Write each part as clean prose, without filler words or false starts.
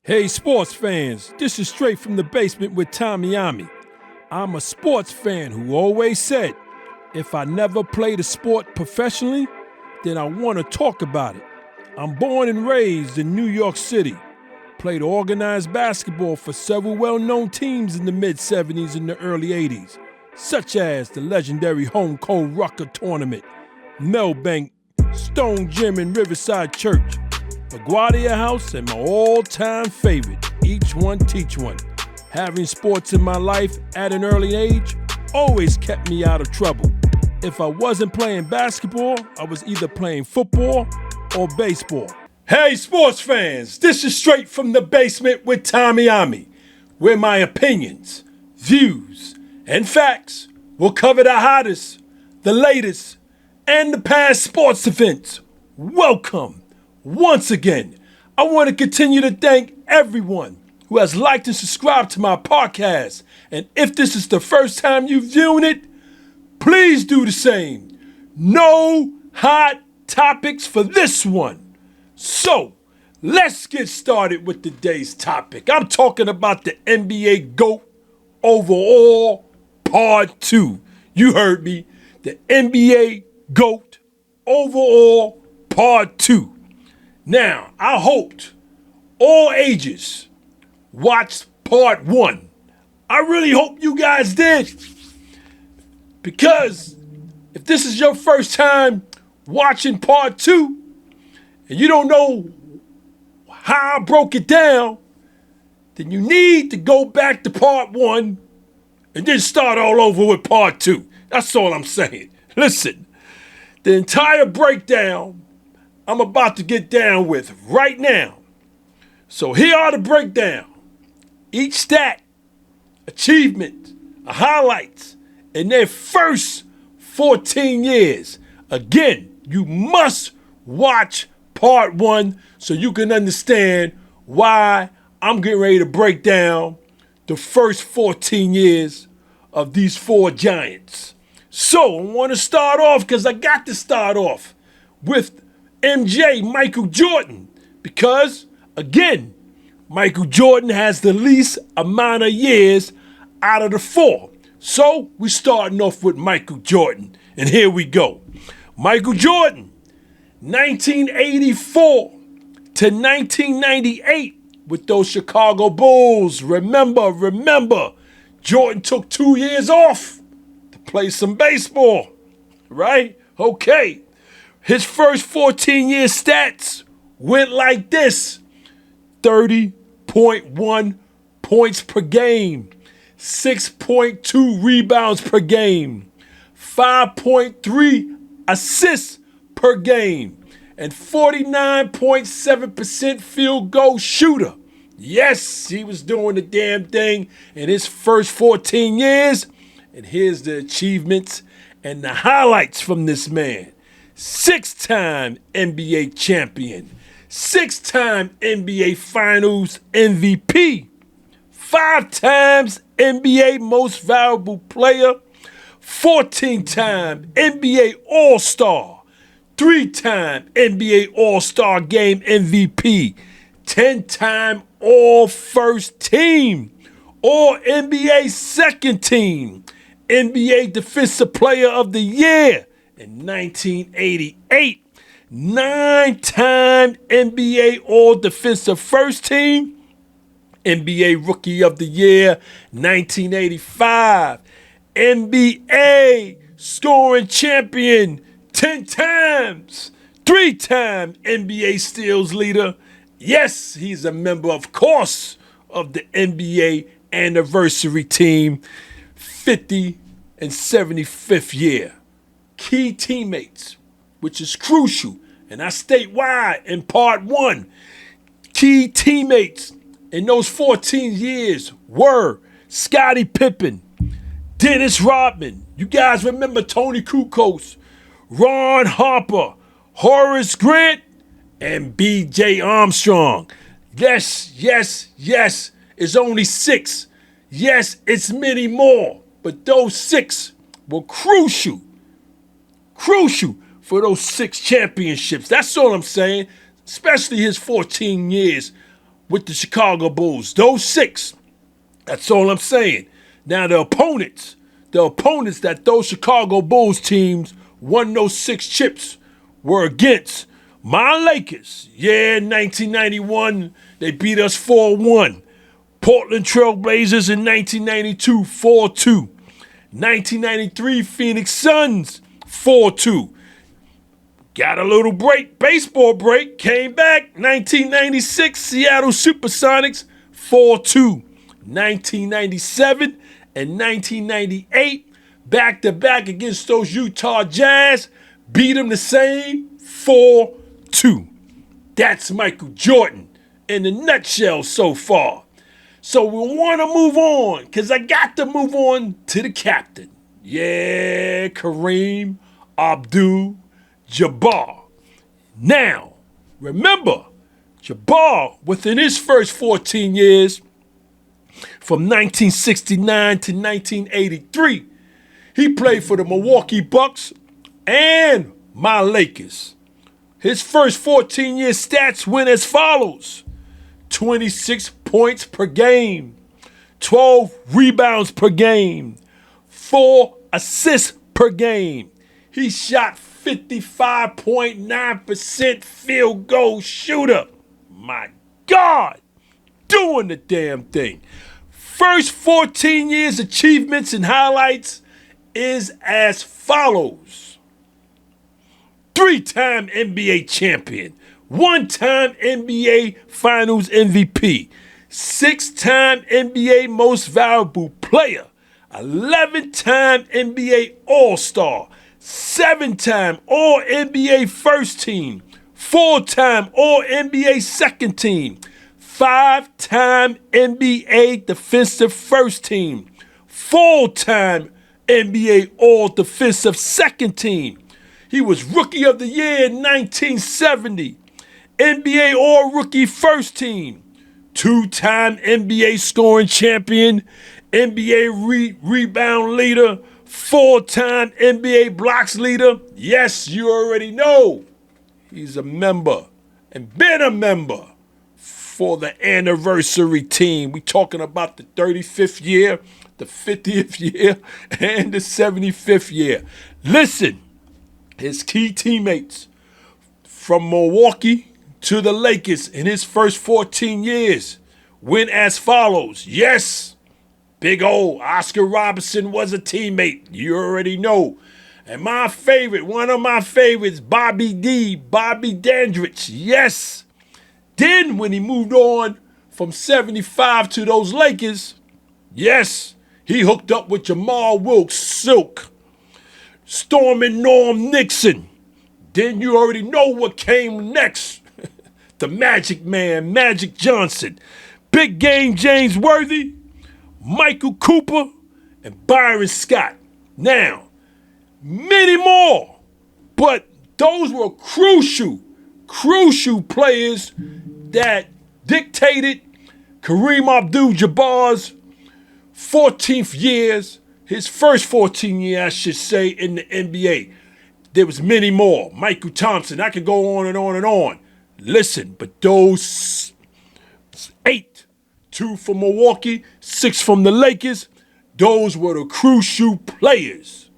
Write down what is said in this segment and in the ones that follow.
Hey sports fans, this is straight from the basement with Tommy Ommy. I'm a sports fan who always said, if I never played a sport professionally, then I want to talk about it. I'm born and raised in New York City. Played organized basketball for several well-known teams in the mid-'70s and the early '80s, such as the legendary Home Cold Rucker Tournament, Melbank, Stone Gym and Riverside Church, LaGuardia House, and my all-time favorite, Each One Teach One. Having sports in my life at an early age always kept me out of trouble. If I wasn't playing basketball, I was either playing football or baseball. Hey sports fans, this is straight from the basement with Tommy Ommy, where my opinions, views, and facts will cover the hottest, the latest, and the past sports events. Welcome. Once again, I want to continue to thank everyone who has liked and subscribed to my podcast. And if this is the first time you've viewed it, please do the same. No hot topics for this one. So, let's get started with today's topic. I'm talking about the NBA GOAT Overall Part 2. You heard me. The NBA GOAT Overall Part 2. Now, I hoped all ages watched Part 1. I really hope you guys did. Because if this is your first time watching Part 2, and you don't know how I broke it down, then you need to go back to Part 1 and then start all over with Part 2. That's all I'm saying. Listen, the entire breakdown I'm about to get down with right now. So here are the breakdown. Each stat, achievement, highlights in their first 14 years. Again, you must watch Part 1 so you can understand why I'm getting ready to break down the first 14 years of these four giants. So I want to start off, because I got to start off with Michael Jordan, because, again, Michael Jordan has the least amount of years out of the four. So we're starting off with Michael Jordan, and here we go. Michael Jordan, 1984 to 1998 with those Chicago Bulls. Remember, Jordan took 2 years off to play some baseball, right? Okay. His first 14-year stats went like this: 30.1 points per game, 6.2 rebounds per game, 5.3 assists per game, and 49.7% field goal shooter. Yes, he was doing the damn thing in his first 14 years. And here's the achievements and the highlights from this man. 6-time NBA champion, 6-time NBA Finals MVP, 5 times NBA Most Valuable Player, 14-time NBA All-Star, 3-time NBA All-Star Game MVP, 10-time All-First Team, All-NBA Second Team, NBA Defensive Player of the Year in 1988, 9-time NBA All-Defensive First Team, NBA Rookie of the Year, 1985, NBA Scoring Champion 10 times, 3-time NBA Steals Leader. Yes, he's a member, of course, of the NBA Anniversary Team, 50 and 75th year. Key teammates, which is crucial, and I state why in Part 1. Key teammates in those 14 years were Scottie Pippen, Dennis Rodman, you guys remember Tony Kukoc, Ron Harper, Horace Grant, and B.J. Armstrong. Yes, it's only 6. Yes, it's many more, but those 6 were crucial for those 6 championships. That's all I'm saying, especially his 14 years with the Chicago Bulls. Those 6. That's all I'm saying. Now the opponents that those Chicago Bulls teams won those 6 chips were against my Lakers. Yeah, 1991, they beat us 4-1. Portland Trailblazers in 1992, 4-2. 1993, Phoenix Suns, 4-2. Got a little break, baseball break, came back. 1996, Seattle Supersonics, 4-2. 1997 and 1998, back-to-back against those Utah Jazz, beat them the same, 4-2. That's Michael Jordan in a nutshell so far. So we want to move on, because I got to move on to the captain. Yeah, Kareem Abdul-Jabbar. Now, remember, Jabbar, within his first 14 years, from 1969 to 1983, he played for the Milwaukee Bucks and my Lakers. His first 14-year stats went as follows: 26 points per game, 12 rebounds per game, 4 assists per game. He shot 55.9% field goal shooter. My God, doing the damn thing. First 14 years achievements and highlights is as follows: 3-time NBA champion, 1-time NBA Finals MVP, 6-time NBA Most Valuable Player, 11-time NBA All-Star, 7-time All-NBA First Team, 4-time All-NBA Second Team, 5-time NBA Defensive First Team, 4-time NBA All-Defensive Second Team. He was Rookie of the Year in 1970, NBA All-Rookie First Team, 2-time NBA Scoring Champion, NBA Rebound Leader, 4-time NBA Blocks Leader. Yes, you already know. He's a member and been a member for the anniversary team. We talking about the 35th year, the 50th year, and the 75th year. Listen, his key teammates from Milwaukee to the Lakers in his first 14 years went as follows. Yes, big old Oscar Robertson was a teammate. You already know. And my favorite, one of my favorites, Bobby Dandridge. Yes. Then when he moved on from 75 to those Lakers, yes, he hooked up with Jamal Wilkes, Silk, Stormin' Norm Nixon. Then you already know what came next. The Magic Man, Magic Johnson, Big Game James Worthy, Michael Cooper, and Byron Scott. Now, many more, but those were crucial players that dictated Kareem Abdul-Jabbar's 14th years, his first 14 years, I should say, in the NBA. There was many more. Michael Thompson, I could go on and on and on. Listen, but those 8, 2 from Milwaukee, 6 from the Lakers, those were the crucial players.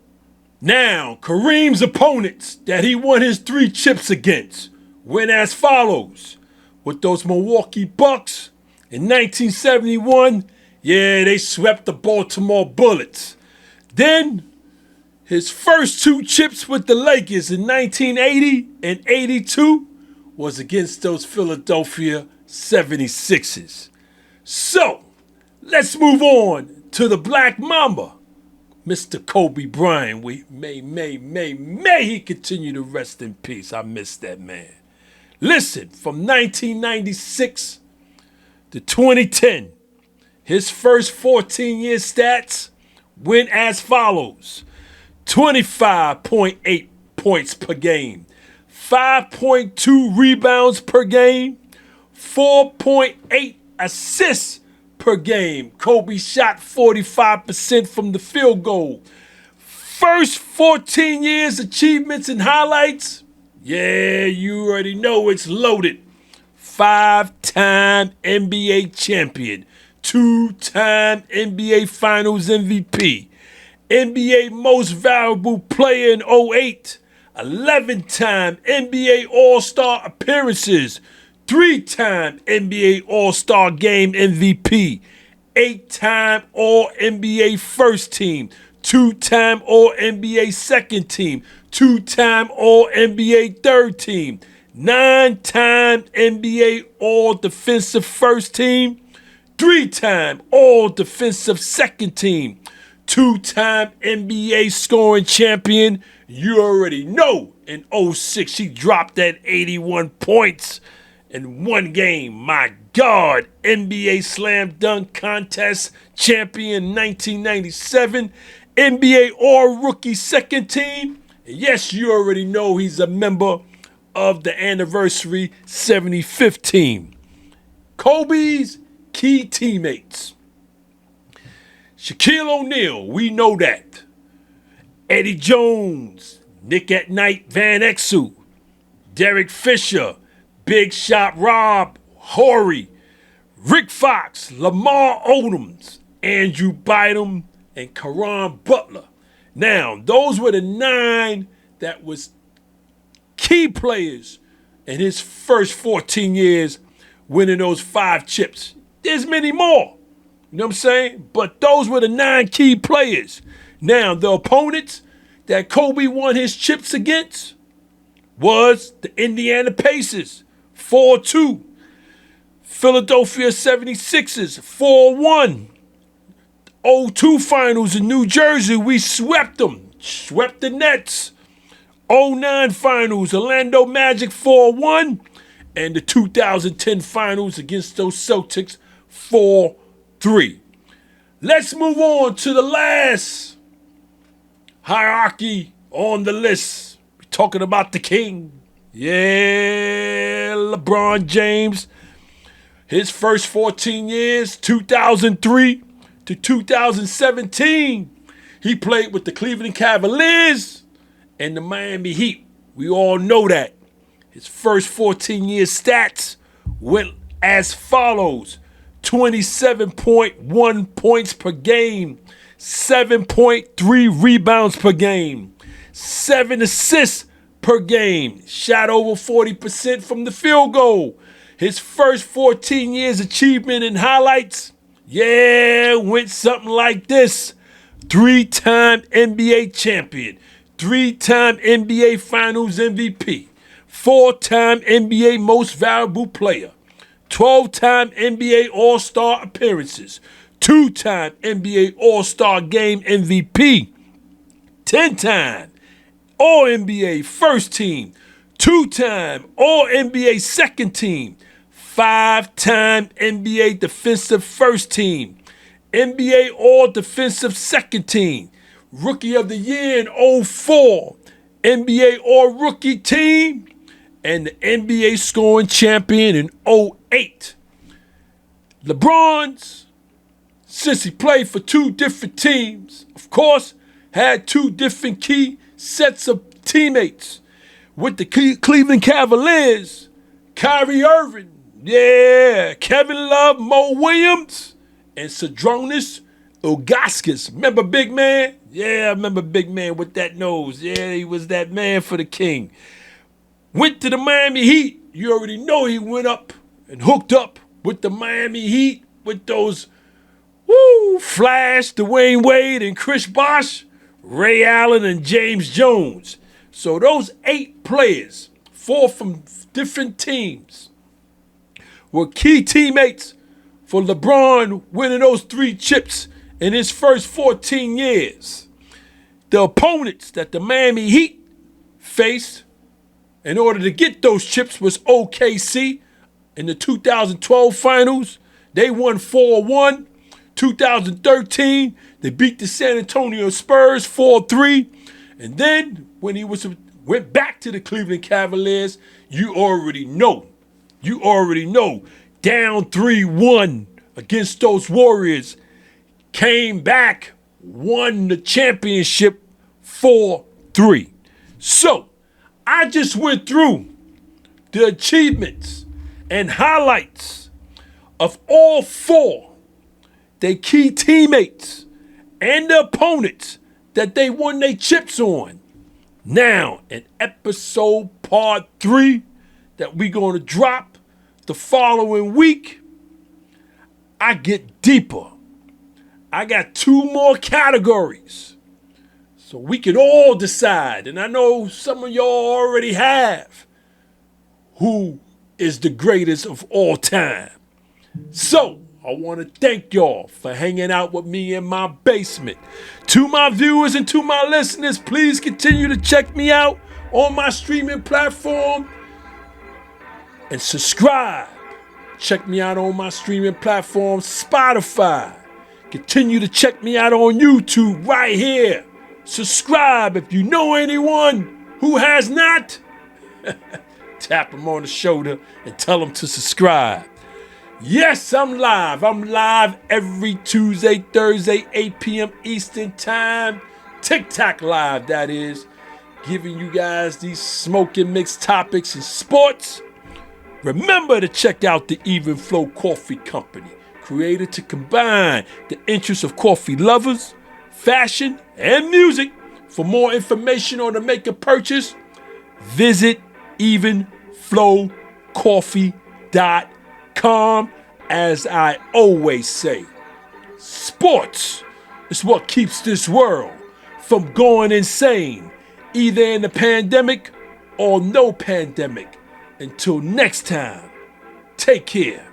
Now, Kareem's opponents that he won his 3 chips against went as follows. With those Milwaukee Bucks in 1971, yeah, they swept the Baltimore Bullets. Then his first 2 chips with the Lakers in 1980 and 82 was against those Philadelphia 76ers. So, let's move on to the Black Mamba, Mr. Kobe Bryant. May he continue to rest in peace. I miss that man. Listen, from 1996 to 2010, his first 14-year stats went as follows: 25.8 points per game, 5.2 rebounds per game, 4.8 assists per game. Kobe shot 45% from the field goal. First 14 years achievements and highlights, yeah, you already know it's loaded. 5-time NBA champion, 2-time NBA Finals MVP, NBA Most Valuable Player in 08, 11-time NBA All-Star appearances, 3-time NBA All-Star Game MVP, 8-time All-NBA First Team, 2-time All-NBA Second Team, 2-time All-NBA Third Team, 9-time NBA All-Defensive First Team, 3-time All-Defensive Second Team, 2-time NBA Scoring Champion. You already know in 06 she dropped that 81 points in one game. My God, NBA Slam Dunk Contest Champion 1997, NBA All-Rookie Second Team. And yes, you already know he's a member of the Anniversary 75th Team. Kobe's key teammates. Shaquille O'Neal, we know that. Eddie Jones, Nick at Night Van Exel, Derek Fisher, Big Shot Rob Horry, Rick Fox, Lamar Odoms, Andrew Bynum, and Kareem Butler. Now, those were the 9 that was key players in his first 14 years winning those 5 chips. There's many more, you know what I'm saying? But those were the 9 key players. Now, the opponents that Kobe won his chips against was the Indiana Pacers, 4-2. Philadelphia 76ers, 4-1. 02 finals in New Jersey, we swept them. Swept the Nets. 09 finals, Orlando Magic 4-1. And the 2010 finals against those Celtics, 4-3. Let's move on to the last hierarchy on the list. We're talking about the king. Yeah, LeBron James. His first 14 years, 2003 to 2017, he played with the Cleveland Cavaliers and the Miami Heat. We all know that. His first 14 years stats went as follows: 27.1 points per game, 7.3 rebounds per game, 7 assists per game, shot over 40% from the field goal. His first 14 years achievement and highlights, went something like this: 3-time NBA champion, 3-time NBA Finals MVP, 4-time NBA Most Valuable Player, 12-time NBA All-Star appearances, 2-time NBA All-Star Game MVP, 10-time All-NBA First Team, 2-time All-NBA Second Team, 5-time NBA Defensive First Team, NBA All-Defensive Second Team, Rookie of the Year in 04, NBA All-Rookie Team, and the NBA Scoring Champion in 08. LeBron's, since he played for 2 different teams, of course, had 2 different key sets of teammates. With the Cleveland Cavaliers, Kyrie Irving, Kevin Love, Mo Williams, and Sadronis Ilgauskas. Remember Big Man? Yeah, I remember Big Man with that nose. Yeah, he was that man for the king. Went to the Miami Heat. You already know he went up and hooked up with the Miami Heat with those Flash, Dwayne Wade, and Chris Bosh, Ray Allen, and James Jones. So those 8 players, 4 from different teams, were key teammates for LeBron winning those 3 chips in his first 14 years. The opponents that the Miami Heat faced in order to get those chips was OKC in the 2012 finals. They won 4-1. 2013, they beat the San Antonio Spurs 4-3. And then when he went back to the Cleveland Cavaliers, you already know, down 3-1 against those Warriors, came back, won the championship 4-3. So, I just went through the achievements and highlights of all four their key teammates and the opponents that they won their chips on. Now, in episode part 3 that we're going to drop the following week, I get deeper. I got 2 more categories. So we can all decide, and I know some of y'all already have, who is the greatest of all time. So, I want to thank y'all for hanging out with me in my basement. To my viewers and to my listeners, please continue to check me out on my streaming platform and subscribe. Check me out on my streaming platform, Spotify. Continue to check me out on YouTube right here. Subscribe if you know anyone who has not. Tap them on the shoulder and tell them to subscribe. Yes, I'm live. I'm live every Tuesday, Thursday, 8 p.m. Eastern Time. TikTok live, that is. Giving you guys these smoking mixed topics in sports. Remember to check out the Even Flow Coffee Company, created to combine the interests of coffee lovers, fashion, and music. For more information on to make a purchase, visit evenflowcoffee.com. As I always say, sports is what keeps this world from going insane, either in the pandemic or no pandemic. Until next time, take care.